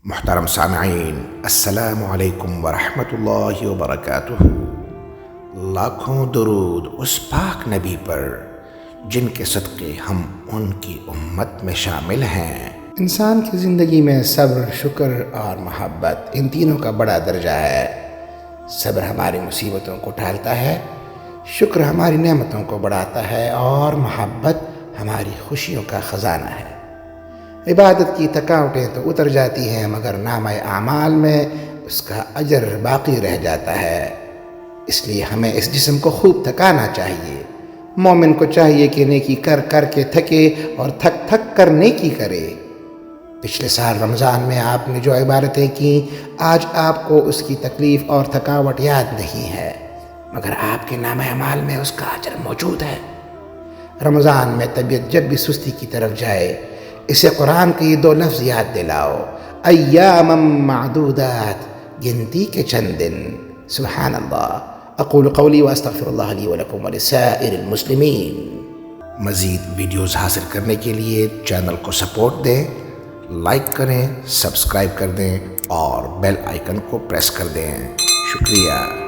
محترم سامعین، السلام علیکم ورحمۃ اللہ وبرکاتہ۔ لاکھوں درود اس پاک نبی پر جن کے صدقے ہم ان کی امت میں شامل ہیں۔ انسان کی زندگی میں صبر، شکر اور محبت ان تینوں کا بڑا درجہ ہے۔ صبر ہماری مصیبتوں کو ٹالتا ہے، شکر ہماری نعمتوں کو بڑھاتا ہے اور محبت ہماری خوشیوں کا خزانہ ہے۔ عبادت کی تھکاوٹیں تو اتر جاتی ہیں مگر نامہ اعمال میں اس کا اجر باقی رہ جاتا ہے۔ اس لیے ہمیں اس جسم کو خوب تھکانا چاہیے۔ مومن کو چاہیے کہ نیکی کر کر کے تھکے اور تھک تھک کر نیکی کرے۔ پچھلے سال رمضان میں آپ نے جو عبادتیں کیں، آج آپ کو اس کی تکلیف اور تھکاوٹ یاد نہیں ہے، مگر آپ کے نامہ اعمال میں اس کا اجر موجود ہے۔ رمضان میں طبیعت جب بھی سستی کی طرف جائے، اسے قرآن کے یہ دو لفظ یاد دلاؤ: ایاما معدودات، گنتی کے چند دن۔ سبحان اللہ۔ اقول قولی واستغفر اللہ لی ولکم ولسائر المسلمین۔ مزید ویڈیوز حاصل کرنے کے لیے چینل کو سپورٹ دیں، لائک کریں، سبسکرائب کر دیں اور بیل آئیکن کو پریس کر دیں۔ شکریہ۔